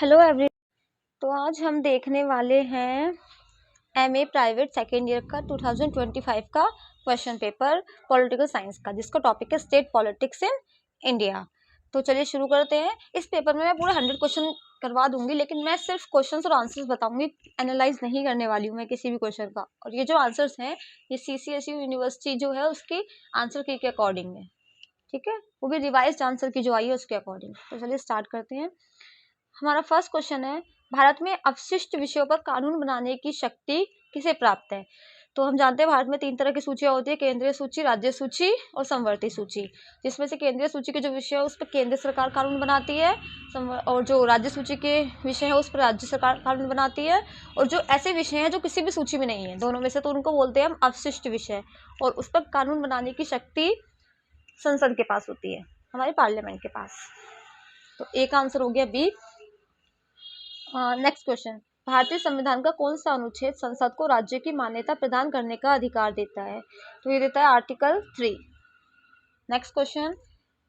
Hello every. तो आज हम देखने वाले हैं एमए प्राइवेट सेकेंड ईयर का 2025 का क्वेश्चन पेपर पॉलिटिकल साइंस का, जिसका टॉपिक है स्टेट पॉलिटिक्स इन इंडिया। तो चलिए शुरू करते हैं। इस पेपर में मैं पूरा 100 क्वेश्चन करवा दूंगी, लेकिन मैं सिर्फ क्वेश्चंस और आंसर्स बताऊंगी, एनालाइज नहीं करने वाली हूँ मैं किसी भी क्वेश्चन का। और ये जो आंसर्स हैं ये सीसीएसयू यूनिवर्सिटी जो है उसकी आंसर की के अकॉर्डिंग है, ठीक है, वो भी रिवाइज्ड आंसर की जो आई है उसके अकॉर्डिंग। तो चलिए स्टार्ट करते हैं। हमारा फर्स्ट क्वेश्चन है, भारत में अवशिष्ट विषयों पर कानून बनाने की शक्ति किसे प्राप्त है? तो हम जानते हैं भारत में 3 तरह की सूचियां होती है, केंद्रीय सूची, राज्य सूची और समवर्ती सूची। जिसमें से केंद्रीय सूची के जो विषय है उस पर केंद्र सरकार कानून बनाती है, और जो राज्य सूची के विषय है उस पर राज्य सरकार कानून बनाती है। और जो ऐसे विषय हैं जो किसी भी सूची में नहीं है, दोनों में से, तो उनको बोलते हैं हम अवशिष्ट विषय, और उस पर कानून बनाने की शक्ति संसद के पास होती है, हमारे पार्लियामेंट के पास। तो एक आंसर हो गया बी। नेक्स्ट क्वेश्चन, भारतीय संविधान का कौन सा अनुच्छेद संसद को राज्य की मान्यता प्रदान करने का अधिकार देता है? तो ये देता है आर्टिकल 3। नेक्स्ट क्वेश्चन,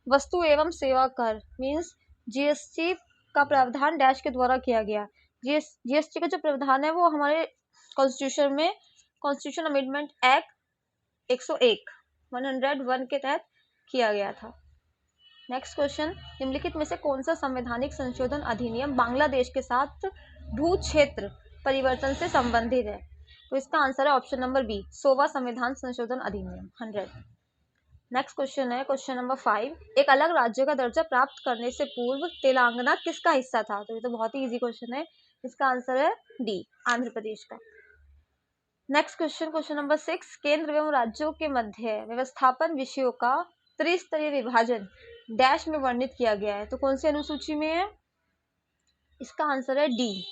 वस्तु एवं सेवा कर मीन्स जीएसटी का प्रावधान डैश के द्वारा किया गया। जीएसटी का जो प्रावधान है वो हमारे कॉन्स्टिट्यूशन में कॉन्स्टिट्यूशन अमेंडमेंट एक्ट 101 के तहत किया गया था। नेक्स्ट क्वेश्चन, निम्नलिखित में से कौन सा संवैधानिक संशोधन अधिनियम बांग्लादेश के साथ भू क्षेत्र परिवर्तन से संबंधित है? तो इसका आंसर है ऑप्शन नंबर बी, 100वां संविधान संशोधन अधिनियम 100। नेक्स्ट क्वेश्चन है क्वेश्चन नंबर 5, एक अलग राज्य का दर्जा प्राप्त करने से पूर्व तेलंगाना किसका हिस्सा था? तो ये तो बहुत ही इजी क्वेश्चन है, इसका आंसर है डी, आंध्र प्रदेश का। नेक्स्ट क्वेश्चन नंबर 6, केंद्र एवं राज्यों के मध्य व्यवस्थापन विषयों का त्रिस्तरीय विभाजन डैश में वर्णित किया गया है? तो कौन सी अनुसूची में है? इसका आंसर है डी,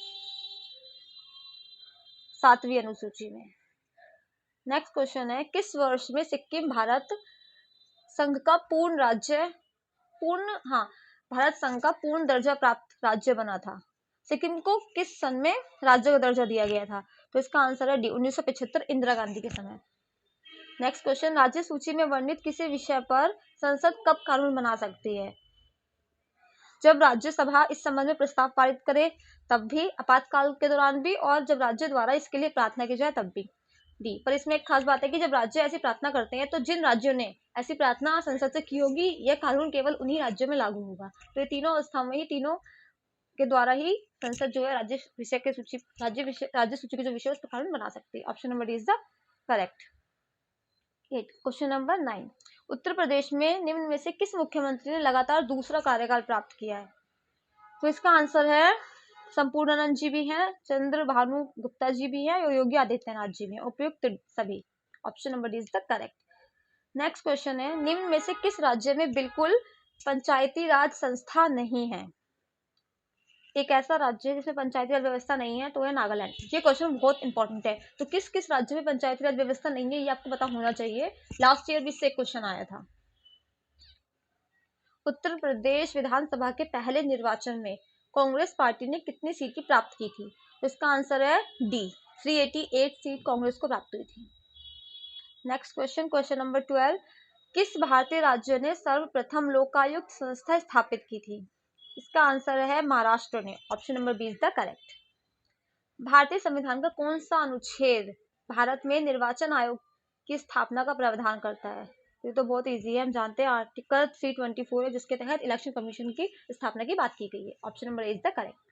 7वीं अनुसूची में। नेक्स्ट क्वेश्चन है, किस वर्ष में सिक्किम भारत संघ का भारत संघ का पूर्ण दर्जा प्राप्त राज्य बना था? सिक्किम को किस सन में राज्य का दर्जा दिया गया था? तो इसका आंसर है डी, 1975, इंदिरा गांधी के समय। नेक्स्ट क्वेश्चन, राज्य सूची में वर्णित किसी विषय पर संसद कब कानून बना सकती है? जब राज्यसभा इस संबंध में प्रस्ताव पारित करे तब भी, आपातकाल के दौरान भी, और जब राज्य द्वारा इसके लिए प्रार्थना की जाए तब भी। डी, पर इसमें एक खास बात है कि जब राज्य ऐसी प्रार्थना करते हैं तो जिन राज्यों ने ऐसी प्रार्थना संसद से की होगी यह कानून केवल उन्हीं राज्यों में लागू होगा। तो ये तीनों अवस्थाओं में ही, तीनों के द्वारा ही संसद जो है राज्य सूची के जो विषय उस पर कानून बना सकती है। Option number D is the correct. Question number 9, Uttar Pradesh में निम्न में से किस मुख्यमंत्री ने लगातार दूसरा कार्यकाल प्राप्त किया है? तो इसका आंसर है संपूर्णानंद जी भी हैं, चंद्रभानु गुप्ता जी भी हैं और योगी आदित्यनाथ जी भी हैं, उपयुक्त सभी। Option number D is the correct. Next question है, निम्न में से किस राज्य में बिल्कुल पंचायती राज संस्था नहीं है? एक ऐसा राज्य है जिसमें पंचायती राज व्यवस्था नहीं है, तो है नागालैंड। ये क्वेश्चन बहुत इंपॉर्टेंट है। तो किस किस राज्य में पंचायती राज व्यवस्था नहीं है ये आपको पता होना चाहिए, लास्ट ईयर भी इससे एक क्वेश्चन आया था। उत्तर प्रदेश विधानसभा के पहले निर्वाचन में कांग्रेस पार्टी ने कितनी सीट की प्राप्त की थी? तो इसका आंसर है डी, 388 सीट कांग्रेस को प्राप्त हुई थी। नेक्स्ट क्वेश्चन नंबर 12, किस भारतीय राज्य ने सर्वप्रथम लोकायुक्त संस्था स्थापित की थी? इसका आंसर है महाराष्ट्र ने। Option number B is the correct. भारतीय संविधान का कौन सा अनुच्छेद भारत में निर्वाचन आयोग की स्थापना का प्रावधान करता है? ये तो बहुत इजी है, हम जानते हैं आर्टिकल 324 है, जिसके तहत इलेक्शन कमीशन की स्थापना की बात की गई है। Option number A is the correct.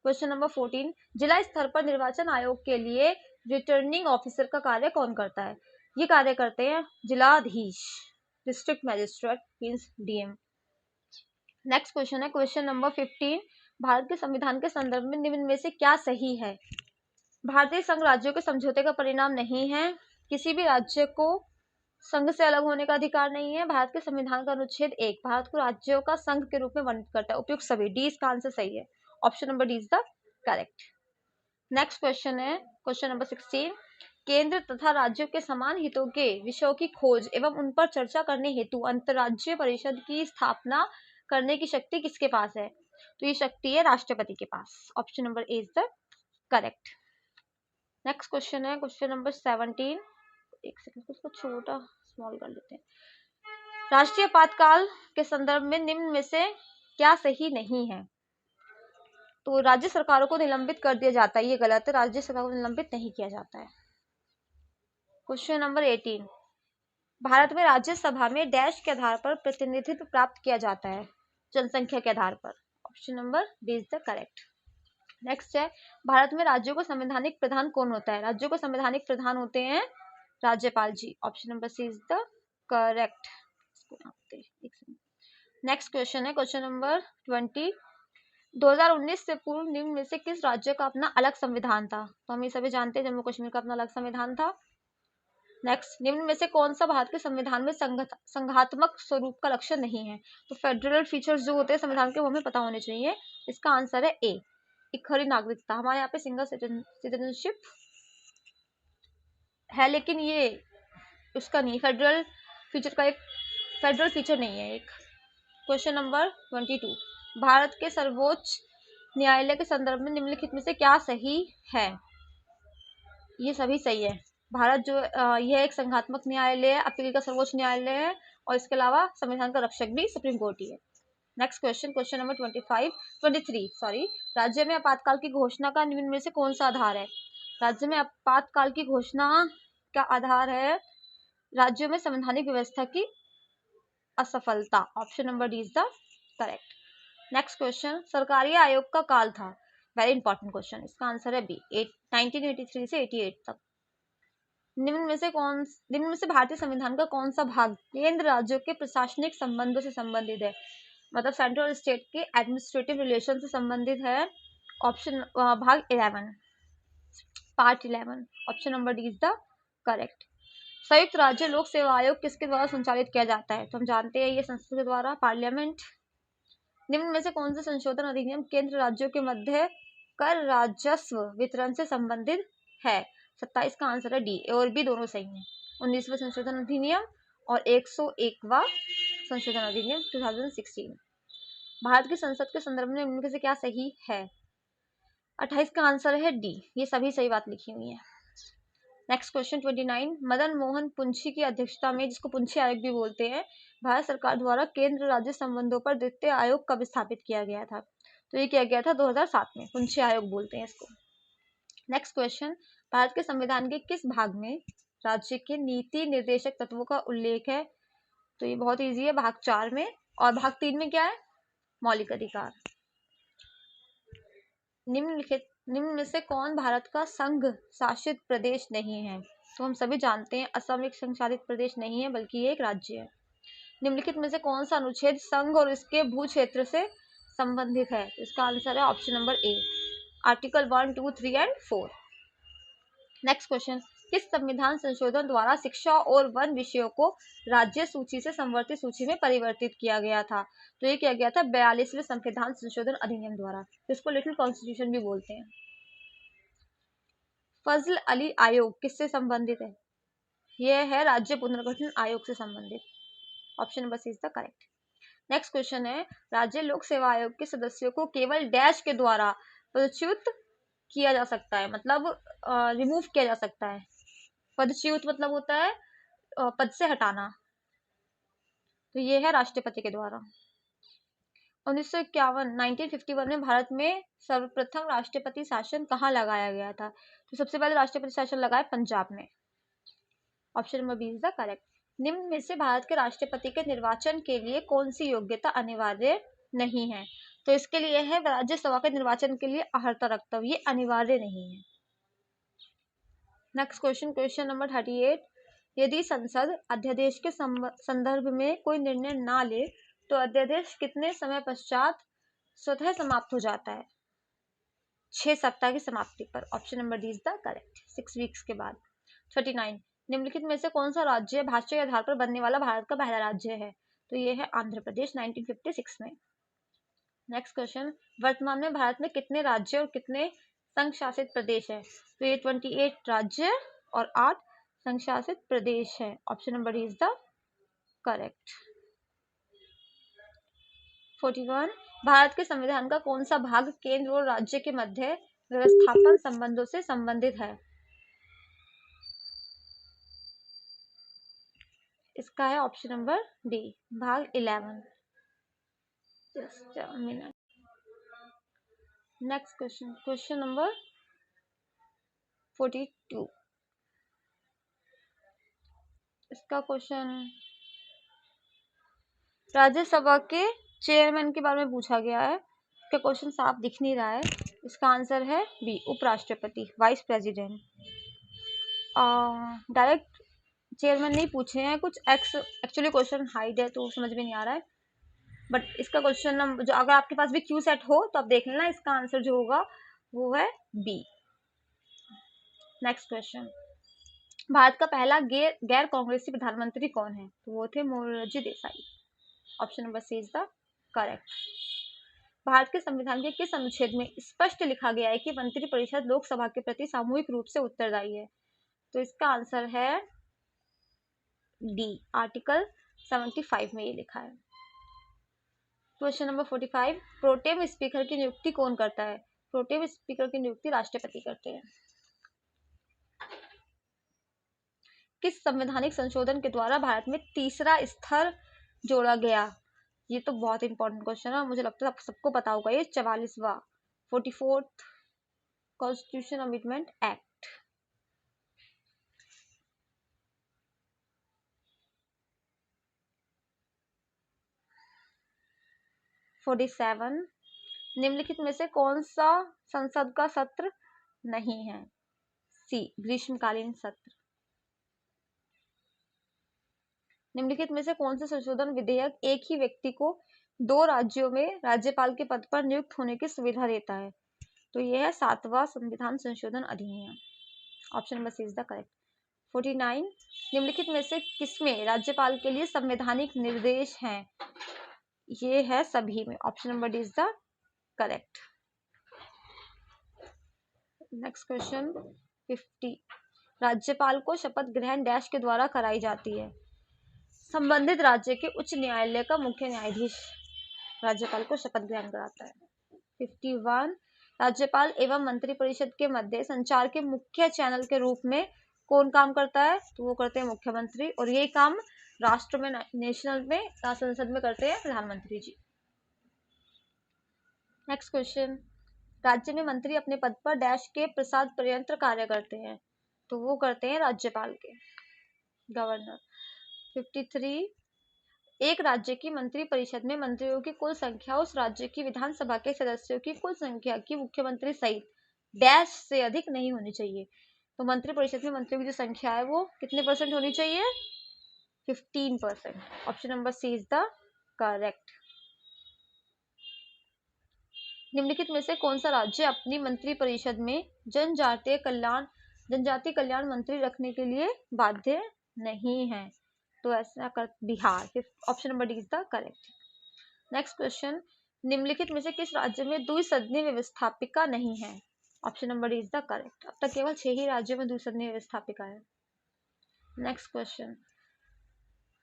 Question number 14, जिला स्तर पर निर्वाचन आयोग के लिए रिटर्निंग ऑफिसर का कार्य कौन करता है? ये कार्य करते हैं जिलाधीश, district magistrate means DM. Next question है क्वेश्चन नंबर 15, भारत के संविधान के संदर्भ में निम्न में से क्या सही है? भारतीय संघ राज्यों के समझौते का परिणाम नहीं है, किसी भी राज्य को संघ से अलग होने का अधिकार नहीं है, भारत के संविधान का अनुच्छेद 1 भारत को राज्यों का संघ के रूप में वर्णित करता है, उपयुक्त सभी। डी इसका आंसर सही है। Option number D is the correct. Next question है क्वेश्चन नंबर 16, केंद्र तथा राज्यों के समान हितों के विषयों की खोज एवं उन पर चर्चा करने हेतु अंतर्राज्यीय परिषद की स्थापना करने की शक्ति किसके पास है? तो ये शक्ति है राष्ट्रपति के पास। Option number A is the correct. Next question है क्वेश्चन नंबर 17, एक सेकंड उसको छोटा स्मॉल कर लेते हैं। राष्ट्रीय आपातकाल के संदर्भ में निम्न में से क्या सही नहीं है? तो राज्य सरकारों को निलंबित कर दिया जाता है, ये गलत है, राज्य सरकारों को निलंबित नहीं किया जाता है। क्वेश्चन नंबर 18, भारत में राज्यसभा में डैश के आधार पर प्रतिनिधित्व प्राप्त किया जाता है, जनसंख्या के आधार पर। Option number D is the correct. Next है, भारत में राज्यों को संवैधानिक प्रधान कौन होता है? राज्यों को संवैधानिक प्रधान होते हैं राज्यपाल जी। Option number C is the correct. Next question है क्वेश्चन नंबर 20, 2019 से पूर्व निम्न में से किस राज्य का अपना अलग संविधान था? तो हम ये सभी जानते हैं जम्मू कश्मीर का अपना अलग संविधान था। नेक्स्ट, निम्न में से कौन सा भारत के संविधान में संघात्मक स्वरूप का लक्षण नहीं है? तो फेडरल फीचर्स जो होते हैं संविधान के वो हमें पता होने चाहिए। इसका आंसर है ए, इकहरी नागरिकता। हमारे यहाँ पे सिंगल सिटीजनशिप है, लेकिन ये उसका नहीं, फेडरल फीचर का एक फेडरल फीचर नहीं है एक। क्वेश्चन नंबर 22, भारत के सर्वोच्च न्यायालय के संदर्भ में निम्नलिखित में से क्या सही है? ये सभी सही है। भारत जो यह एक संघात्मक न्यायालय है, अपील का सर्वोच्च न्यायालय है, और इसके अलावा संविधान का रक्षक भी सुप्रीम कोर्ट ही है। नेक्स्ट क्वेश्चन, क्वेश्चन नंबर 23, राज्य में आपातकाल की घोषणा का निम्न में से कौन सा आधार है? राज्य में आपातकाल की घोषणा का आधार है राज्यों में संवैधानिक व्यवस्था की असफलता। Option number D is the correct. Next question, सरकारी आयोग का काल था, वेरी इंपॉर्टेंट क्वेश्चन, इसका आंसर है बी, 1983 से 88 तक। निम्न में से भारतीय संविधान का कौन सा भाग केंद्र राज्यों के प्रशासनिक संबंधों से संबंधित है? मतलब सेंट्रल स्टेट के एडमिनिस्ट्रेटिव रिलेशन से संबंधित है। ऑप्शन भाग 11, part 11। Option number D is the correct. संयुक्त राज्य लोक सेवा आयोग किसके द्वारा संचालित किया जाता है? तो हम जानते हैं ये संसद के द्वारा, पार्लियामेंट। निम्न में से कौन सा संशोधन अधिनियम केंद्र राज्यों के मध्य कर राजस्व वितरण से संबंधित है? 27 का आंसर है डी, ए और बी दोनों सही है। 19वां संशोधन अधिनियम और 101वां संशोधन अधिनियम 2016। भारत की संसद के संदर्भ में इनमें से क्या सही है? 28 का आंसर है डी, ये सभी सही बात लिखी हुई है। नेक्स्ट क्वेश्चन 29, मदन मोहन पुंछी की अध्यक्षता में, जिसको पुंछी आयोग भी बोलते हैं, भारत सरकार द्वारा केंद्र राज्य संबंधों पर द्वितीय आयोग कब स्थापित किया गया था? तो ये किया गया था 2007 में, पुंछी आयोग बोलते हैं इसको। नेक्स्ट क्वेश्चन, भारत के संविधान के किस भाग में राज्य के नीति निर्देशक तत्वों का उल्लेख है? तो ये बहुत इजी है, भाग 4 में। और भाग 3 में क्या है? मौलिक अधिकार। निम्न में से कौन भारत का संघ शासित प्रदेश नहीं है? तो हम सभी जानते हैं असम एक संघ शासित प्रदेश नहीं है, बल्कि ये एक राज्य है। निम्नलिखित में से कौन सा अनुच्छेद संघ और इसके भू क्षेत्र से संबंधित है? इसका आंसर है option number A, article 1, 2, 3 and 4। Next question, किस संविधान संशोधन द्वारा शिक्षा और वन विषयों को राज्य सूची से संवर्धित सूची में परिवर्तित किया गया था? तो ये किया गया था 42वें संविधान संशोधन अधिनियम द्वारा, जिसको लिटिल कॉन्स्टिट्यूशन भी बोलते हैं। फजल अली आयोग किससे संबंधित है? यह है राज्य पुनर्गठन आयोग से संबंधित। Option number C is the correct. Next question है, राज्य लोक सेवा आयोग के सदस्यों को केवल डैश के द्वारा पदच्युत किया जा सकता है, मतलब रिमूव किया जा सकता है। पदच्युत मतलब होता है पद से हटाना, तो ये है राष्ट्रपति के द्वारा। 1951 में भारत में सर्वप्रथम राष्ट्रपति शासन कहाँ लगाया गया था? तो सबसे पहले राष्ट्रपति शासन लगाया पंजाब में। Option number B is the correct. निम्न में से भारत के राष्ट्रपति के निर्वाचन के लिए कौन सी योग्यता अनिवार्य नहीं है? तो इसके लिए है राज्यसभा के निर्वाचन के लिए अर्हता रखता, ये अनिवार्य नहीं है। नेक्स्ट क्वेश्चन, क्वेश्चन नंबर 38, यदि संसद अध्यादेश के संदर्भ में कोई निर्णय ना ले तो अध्यादेश कितने समय पश्चात स्वतः समाप्त हो जाता है? 6 सप्ताह की समाप्ति पर। Option number D is the correct, 6 weeks के बाद। 39, निम्नलिखित में से कौन सा राज्य भाषा के आधार पर बनने वाला भारत का पहला राज्य है? तो ये है आंध्र प्रदेश, 1956 में। नेक्स्ट क्वेश्चन, वर्तमान में भारत में कितने राज्य और कितने संघ शासित प्रदेश है? तो ये 28 राज्य और 8 संघ शासित प्रदेश है। Option number D is the correct. 41, Bharat के संविधान का कौन सा भाग केंद्र और राज्य के मध्य व्यवस्थापन संबंधों से संबंधित है? इसका है ऑप्शन नंबर डी, भाग 11। Just a minute. Next question, question number 42। इसका क्वेश्चन राज्यसभा के चेयरमैन के बारे में पूछा गया है। इसका क्वेश्चन साफ दिख नहीं रहा है। इसका आंसर है बी, उपराष्ट्रपति, वाइस प्रेसिडेंट। डायरेक्ट चेयरमैन नहीं पूछे हैं, कुछ एक्चुअली क्वेश्चन हाइड है तो समझ में नहीं आ रहा है। बट इसका क्वेश्चन नंबर जो, अगर आपके पास भी क्यू सेट हो तो आप देख लेना, इसका आंसर जो होगा वो है बी। नेक्स्ट क्वेश्चन, भारत का पहला गैर कांग्रेसी प्रधानमंत्री कौन है? तो वो थे Morarji Desai. Option number C is the correct. Bharat के संविधान के किस अनुच्छेद में स्पष्ट लिखा गया है कि मंत्रिपरिषद लोकसभा के प्रति सामूहिक रूप से उत्तरदायी है? तो इसका आंसर है डी, आर्टिकल 75 में ये लिखा है। क्वेश्चन नंबर 45, प्रोटेम स्पीकर की नियुक्ति कौन करता है? प्रोटेम स्पीकर की नियुक्ति राष्ट्रपति करते हैं। किस संवैधानिक संशोधन के द्वारा भारत में तीसरा स्तर जोड़ा गया? ये तो बहुत इंपॉर्टेंट क्वेश्चन है, मुझे लगता है आप सबको पता होगा। ये 44वां 44th कॉन्स्टिट्यूशन अमेंडमेंट एक्ट। निम्नलिखित में से कौन सा संसद का सत्र नहीं है? सी, ग्रीष्मकालीन सत्र। निम्नलिखित में से कौन सा संशोधन विधेयक एक ही व्यक्ति को 2 राज्यों में राज्यपाल के पद पर नियुक्त होने की सुविधा देता है? तो यह है 7वां संविधान संशोधन अधिनियम। Option number C is the correct. 49, निम्नलिखित में से किसमें राज्यपाल के लिए संवैधानिक निर्देश हैं? ये है सभी में। Option number D is the correct. Next question 50, राज्यपाल को शपथ ग्रहण डैश के द्वारा कराई जाती है? संबंधित राज्य के उच्च न्यायालय का मुख्य न्यायाधीश राज्यपाल को शपथ ग्रहण कराता है। 51, राज्यपाल एवं मंत्रिपरिषद के मध्य संचार के मुख्य चैनल के रूप में कौन काम करता है? तो वो करते हैं मुख्यमंत्री, और ये काम राष्ट्र में, नेशनल में, संसद में करते हैं प्रधानमंत्री जी। नेक्स्ट क्वेश्चन, राज्य में मंत्री अपने पद पर डैश के प्रसाद पर्यंत कार्य करते हैं? तो वो करते हैं राज्यपाल के, गवर्नर। 53, एक राज्य की मंत्रिपरिषद में मंत्रियों की कुल संख्या उस राज्य की विधानसभा के सदस्यों की कुल संख्या की मुख्यमंत्री सहित डैश से अधिक नहीं होनी चाहिए। तो मंत्रिपरिषद में मंत्रियों की जो संख्या है वो कितने % होनी चाहिए? 15%। Option number C is the correct. निम्नलिखित में से कौन सा राज्य अपनी मंत्रिपरिषद में जनजातीय कल्याण मंत्री रखने के लिए बाध्य नहीं है? तो ऐसा कर Bihar. Option number D is the correct. Next question, निम्नलिखित में से किस राज्य में द्विसदनीय व्यवस्थापिका नहीं है? Option number D is the correct. अब तक केवल 6 ही राज्यों में द्विसदनीय व्यवस्थापिका है। नेक्स्ट क्वेश्चन,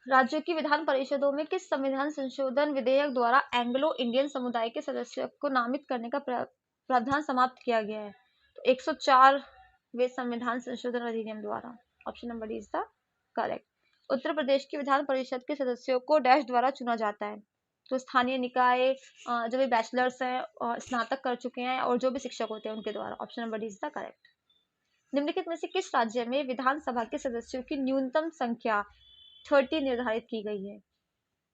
राज्यों की विधान परिषदों में किस संविधान संशोधन विधेयक द्वारा एंग्लो इंडियन समुदाय के सदस्यों को नामित करने का प्रावधान समाप्त किया गया है? तो 104वें संविधान संशोधन अधिनियम द्वारा। Option number D is the correct. Uttar Pradesh की विधान परिषद के सदस्यों को डैश द्वारा चुना जाता है? तो स्थानीय निकाय, जो भी बैचलर्स हैं, स्नातक कर चुके हैं, और जो भी शिक्षक होते हैं उनके द्वारा। Option number D is the correct. निम्नलिखित में से किस राज्य में विधानसभा के सदस्यों की न्यूनतम संख्या 30 निर्धारित की गई है?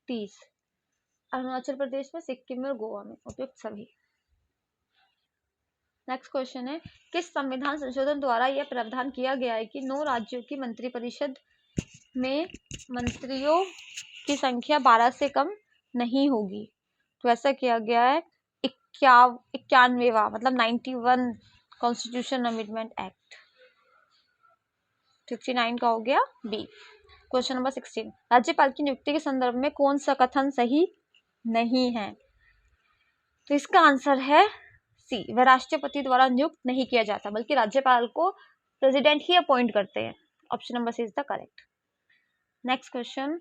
30। अरुणाचल प्रदेश में, सिक्किम में और गोवा में, उपयुक्त सभी। नेक्स्ट क्वेश्चन है, किस संविधान संशोधन द्वारा यह प्रावधान किया गया है कि 9 राज्यों की मंत्रिपरिषद में मंत्रियों की संख्या 12 से कम नहीं होगी? तो ऐसा किया गया है 91वां, मतलब 91 कॉन्स्टिट्यूशन अमेंडमेंट एक्ट। 69 का हो गया बी। क्वेश्चन नंबर 16, राज्यपाल की नियुक्ति के संदर्भ में कौन सा कथन सही नहीं है? तो इसका आंसर है सी, वह राष्ट्रपति द्वारा नियुक्त नहीं किया जाता, बल्कि राज्यपाल को प्रेसिडेंट ही अपॉइंट करते हैं। Option number C is the correct. Next question,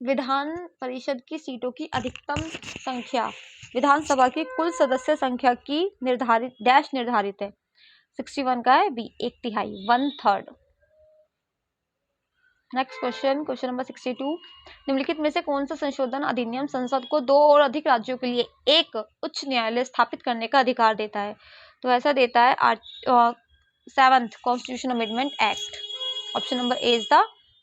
विधान परिषद की सीटों की अधिकतम संख्या विधानसभा की कुल सदस्य संख्या की निर्धारित डैश निर्धारित है? 61 का है B, 1/3, 1/3। Next question, question number 62, निम्नलिखित में से कौन सा संशोधन अधिनियम संसद को 2 और अधिक राज्यों के लिए एक उच्च न्यायालय स्थापित करने का अधिकार देता है? तो ऐसा देता है 7th constitution amendment act. Option number A is the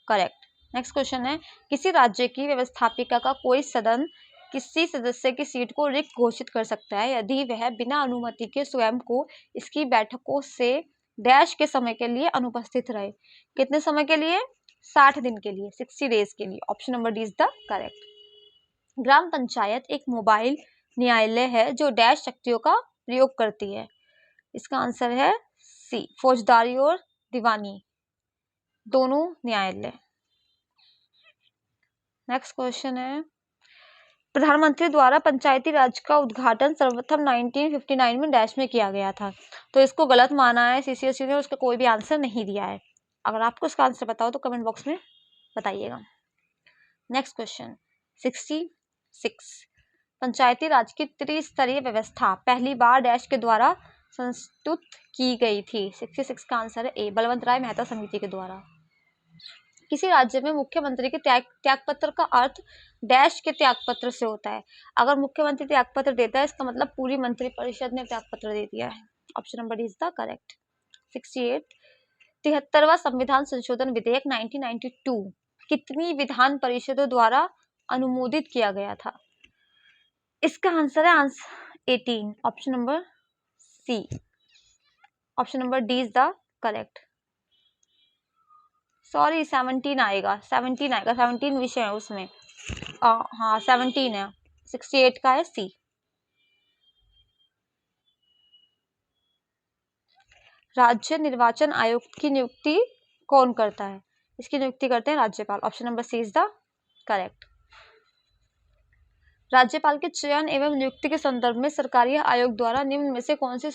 correct. Next question है, किसी राज्य की व्यवस्थापिका का कोई सदन किसी सदस्य की सीट को रिक्त घोषित कर सकता है यदि वह बिना अनुमति के स्वयं को इसकी बैठकों से डैश के समय के लिए अनुपस्थित रहे। कितने समय के लिए? 60 दिन के लिए, 60 डेज के लिए। Option number D is the correct. ग्राम पंचायत एक मोबाइल न्यायालय है जो डैश शक्तियों का प्रयोग करती है। इसका आंसर है सी, फौजदारी और दीवानी दोनों न्यायालय। नेक्स्ट क्वेश्चन है, प्रधानमंत्री द्वारा पंचायती राज का उद्घाटन सर्वप्रथम 1959 में डैश में किया गया था। तो इसको गलत माना है सीसीएसयू ने, उसका कोई भी आंसर नहीं दिया है। अगर आपको इसका आंसर बताओ तो कमेंट बॉक्स में बताइएगा। नेक्स्ट क्वेश्चन 66, पंचायती राज की त्रिस्तरीय व्यवस्था पहली बार डैश के द्वारा संस्तुत की गई थी। 66 का आंसर है ए, बलवंत राय मेहता समिति के द्वारा। किसी राज्य में मुख्यमंत्री के त्यागपत्र का अर्थ डैश के त्यागपत्र से होता है। अगर मुख्यमंत्री त्यागपत्र देता है इसका मतलब पूरी मंत्रिपरिषद ने त्यागपत्र दे दिया है। Option number D is the correct. 68, 73वां संविधान संशोधन विधेयक 1992 कितनी विधान परिषदों द्वारा अनुमोदित किया गया था? इसका आंसर है 18, option number C. Option number D is the correct. Sorry 17 आएगा, 17 विषय है उसमें। हाँ 17 है, 68 का है सी। राज्य निर्वाचन आयोग की नियुक्ति कौन करता है? इसकी नियुक्ति करते हैं राज्यपाल। Option number C is the correct. राज्यपाल के चयन एवं नियुक्ति के संदर्भ में सरकारी आयोग द्वारा निम्न में से कौन सी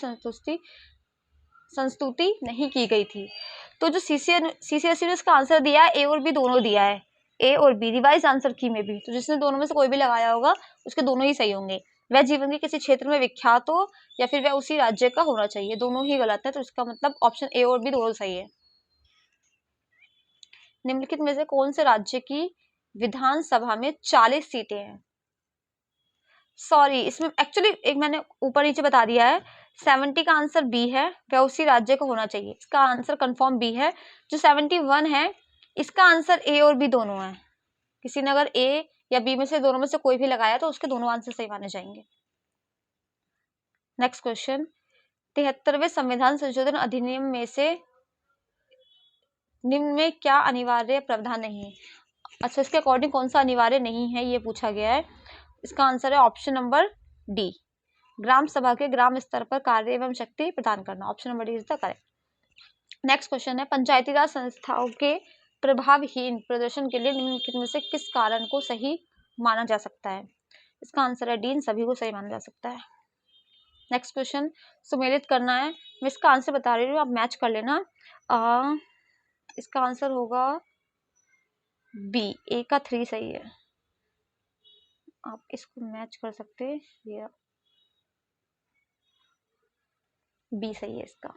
संस्तुति नहीं की गई थी? तो जो सीसीएसयू ने इसका आंसर दिया है ए और बी दोनों दिया है, ए और बी रिवाइज आंसर की में भी। तो जिसने दोनों में से कोई भी लगाया होगा उसके दोनों ही सही होंगे। वह जीवन के किसी क्षेत्र में विख्यात हो या फिर वह उसी राज्य का होना चाहिए, दोनों ही गलत है। तो इसका मतलब ऑप्शन ए और बी दोनों सही है। निम्नलिखित में से कौन से राज्य की विधानसभा में 40 सीटें हैं? सॉरी इसमें एक्चुअली एक मैंने ऊपर नीचे बता दिया है। 70 का आंसर बी है, वह उसी राज्य का होना चाहिए। इसका आंसर कंफर्म बी है। जो 71 है इसका आंसर ए और बी दोनों है। किसी ने अगर ए या बी में से दोनों में से कोई भी लगाया तो उसके दोनों आंसर सही माने जाएंगे। नेक्स्ट क्वेश्चन, 73वें संविधान संशोधन अधिनियम में से निम्न में क्या अनिवार्य प्रावधान नहीं है? अच्छा, इसके अकॉर्डिंग कौन सा अनिवार्य नहीं है ये पूछा गया है। इसका आंसर है ऑप्शन नंबर डी, ग्राम सभा के ग्राम स्तर पर कार्य एवं शक्ति प्रदान करना। Option number D is the correct. Next question है, पंचायती राज संस्थाओं के प्रभावहीन प्रदर्शन के लिए निम्नलिखित में से किस कारण को सही माना जा सकता है? इसका आंसर है डी, इन सभी को सही माना जा सकता है। नेक्स्ट क्वेश्चन सुमेलित करना है, मैं इसका आंसर बता रही हूँ, आप मैच कर लेना। इसका आंसर होगा बी, ए का 3 सही है। आप इसको मैच कर सकते हैं, ये बी सही है इसका।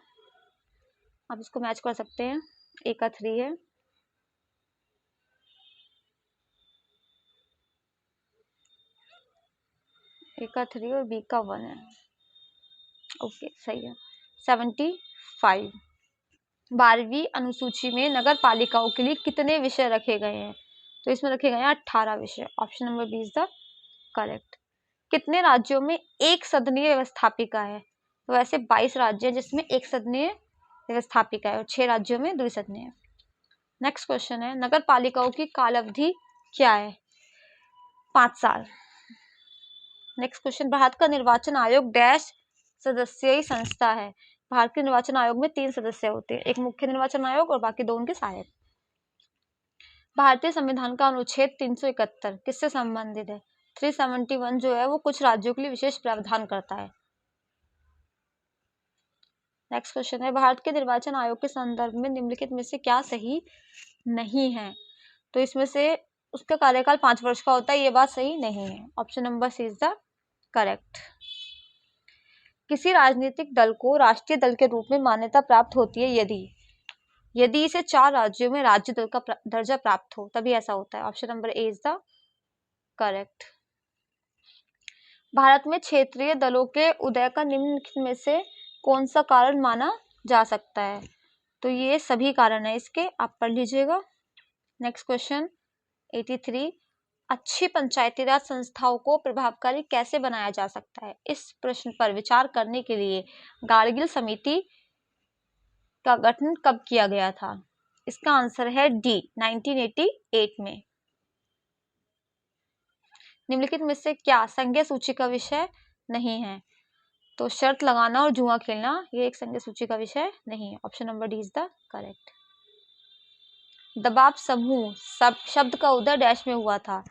आप इसको मैच कर सकते हैं, ए का 3 है। ए का 3 और बी का 1 है। ओके सही है। 75, 12वीं अनुसूची में नगर पालिकाओं के लिए कितने विषय रखे गए हैं? तो इसमें रखे गए हैं 18 विषय। Option number B is the correct. कितने राज्यों में एक सदनीय व्यवस्थापिका है? तो ऐसे 22 राज्य हैं जिसमें एक सदनीय व्यवस्थापिका है और 6 राज्यों में द्विसदनीय है। नेक्स्ट क्वेश्चन है, नगर पालिकाओं की कालावधि क्या है? 5 साल। नेक्स्ट क्वेश्चन, भारत का निर्वाचन आयोग डैश सदस्यीय संस्था है? भारत के निर्वाचन आयोग में 3 सदस्य होते हैं, एक मुख्य निर्वाचन आयोग और बाकी 2 उनके सहायक। भारतीय संविधान का अनुच्छेद 371 किससे संबंधित है? 371 जो है वो कुछ राज्यों के लिए विशेष प्रावधान करता है। नेक्स्ट क्वेश्चन है, भारत के निर्वाचन आयोग के संदर्भ में निम्नलिखित में से क्या सही नहीं है? तो इसमें से उसका कार्यकाल 5 वर्ष का होता है, ये बात सही नहीं है। Option number C is the correct. किसी राजनीतिक दल को राष्ट्रीय दल के रूप में मान्यता प्राप्त होती है यदि यदि इसे 4 राज्यों में राज्य दल का दर्जा प्राप्त हो तभी ऐसा होता है। Option number A is the correct. Bharat में क्षेत्रीय दलों के उदय का निम्नलिखित में से कौन सा कारण माना जा सकता है? तो ये सभी कारण है इसके, आप पढ़ लीजिएगा। नेक्स्ट क्वेश्चन 83, अच्छी पंचायती राज संस्थाओं को प्रभावकारी कैसे बनाया जा सकता है? इस प्रश्न पर विचार करने के लिए गार्गिल समिति का गठन कब किया गया था? इसका आंसर है डी, 1988 में। निम्नलिखित में से क्या संघीय सूची का विषय नहीं है? तो शर्त लगाना और जुआ खेलना ये एक संघीय सूची का विषय नहीं है। Option number D is the correct. दबाव समूह शब्द का उदय डैश में हुआ था?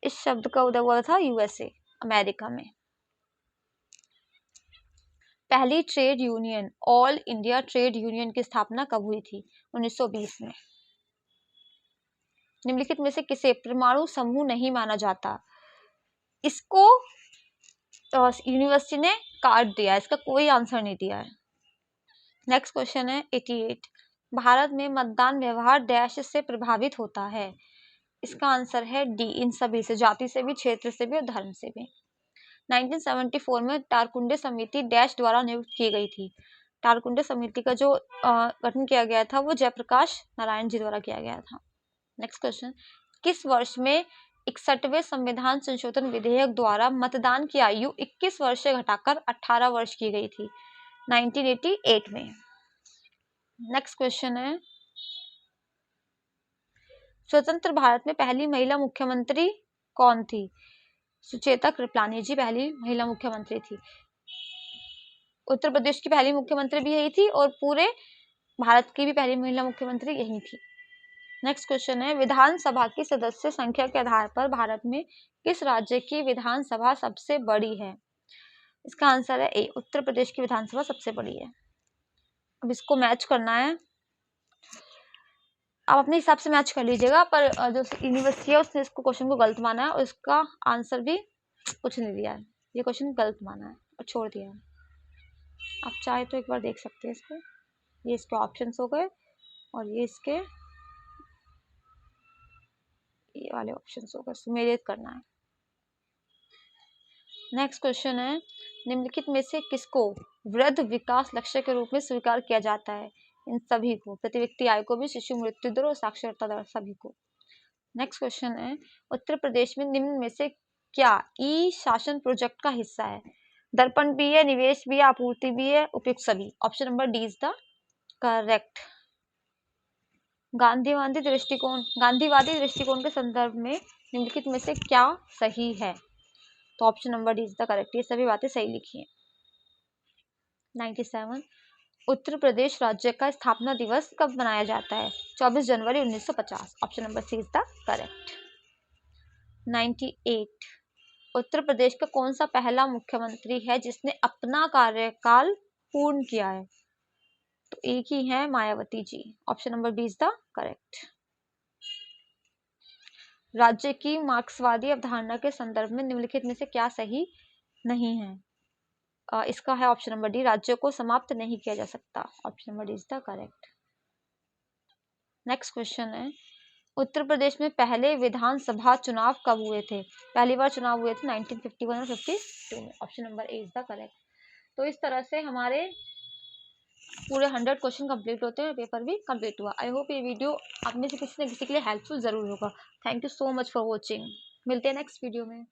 इस शब्द का उदय हुआ था यूएसए, अमेरिका में। पहली trade union all India trade union की स्थापना कब हुई थी? 1920 में। निम्नलिखित में से किसे परमाणु समूह नहीं माना जाता? इसको यूनिवर्सिटी ने काट दिया, इसका कोई आंसर नहीं दिया है। नेक्स्ट क्वेश्चन है 88, भारत में मतदान व्यवहार डैश से प्रभावित होता है? इसका आंसर है डी, इन सभी से, जाति से भी, क्षेत्र से भी और धर्म से भी। 1974 में टारकुंडे समिति डैश द्वारा नियुक्त की गई थी? टारकुंडे समिति का जो गठन किया गया था वो जयप्रकाश नारायण जी द्वारा किया गया था। नेक्स्ट क्वेश्चन, किस वर्ष में 61वें संविधान संशोधन विधेयक द्वारा मतदान की आयु 21 वर्ष से घटाकर 18 वर्ष की गई थी? 1988 में। नेक्स्ट क्वेश्चन है, स्वतंत्र भारत में पहली महिला मुख्यमंत्री कौन थी? सुचेता कृपलानी जी पहली महिला मुख्यमंत्री थी। उत्तर प्रदेश की पहली मुख्यमंत्री भी यही थी और पूरे भारत की भी पहली महिला मुख्यमंत्री यही थी। नेक्स्ट क्वेश्चन है, विधानसभा की सदस्य संख्या के आधार पर भारत में किस राज्य की विधानसभा सबसे बड़ी है? इसका आंसर है ए, उत्तर प्रदेश की विधानसभा सबसे बड़ी है। अब इसको मैच करना है, आप अपने हिसाब से मैच कर लीजिएगा, पर जो यूनिवर्सिटी है उसने इसको क्वेश्चन को गलत माना है और इसका आंसर भी कुछ नहीं दिया है, ये क्वेश्चन गलत माना है और छोड़ दिया है। आप चाहे तो एक बार देख सकते हैं इसको, ये इसके ऑप्शंस हो गए और ये इसके ये वाले ऑप्शंस हो गए, सुमेलित करना है। नेक्स्ट क्वेश्चन है, निम्नलिखित में से किसको वृद्ध विकास लक्ष्य के रूप में स्वीकार किया जाता है? इन सभी को, प्रति व्यक्ति आय को भी, शिशु मृत्यु दर और साक्षरता दर, सभी को। नेक्स्ट क्वेश्चन है, उत्तर प्रदेश में निम्न में से क्या ई शासन प्रोजेक्ट का हिस्सा है? दर्पण भी है, निवेश भी है, आपूर्ति भी है, उपयुक्त सभी। Option number D is the correct. गांधीवादी दृष्टिकोण के संदर्भ में निम्नलिखित में से क्या सही है? तो option number D is the correct, ये सभी बातें सही लिखी हैं। 97, उत्तर प्रदेश राज्य का स्थापना दिवस कब मनाया जाता है? 24 जनवरी 1950। Option number C is the correct. 98, Uttar Pradesh का कौन सा पहला मुख्यमंत्री है जिसने अपना कार्यकाल पूर्ण किया है? तो एक ही है, Mayawati ji. Option number B is the correct. राज्य की मार्क्सवादी अवधारणा के संदर्भ में निम्नलिखित में से क्या सही नहीं है? इसका है ऑप्शन नंबर डी, राज्य को समाप्त नहीं किया जा सकता। Option number D is the correct. Next question है, उत्तर प्रदेश में पहले विधानसभा चुनाव कब हुए थे? पहली बार चुनाव हुए थे 1951 और 52 में। Option number A is the correct. तो इस तरह से हमारे पूरे 100 क्वेश्चन कंप्लीट होते हैं और पेपर भी कंप्लीट हुआ। आई होप ये वीडियो आप में से किसी न किसी के लिए हेल्पफुल जरूर होगा। Thank you so much for watching. मिलते हैं नेक्स्ट वीडियो में।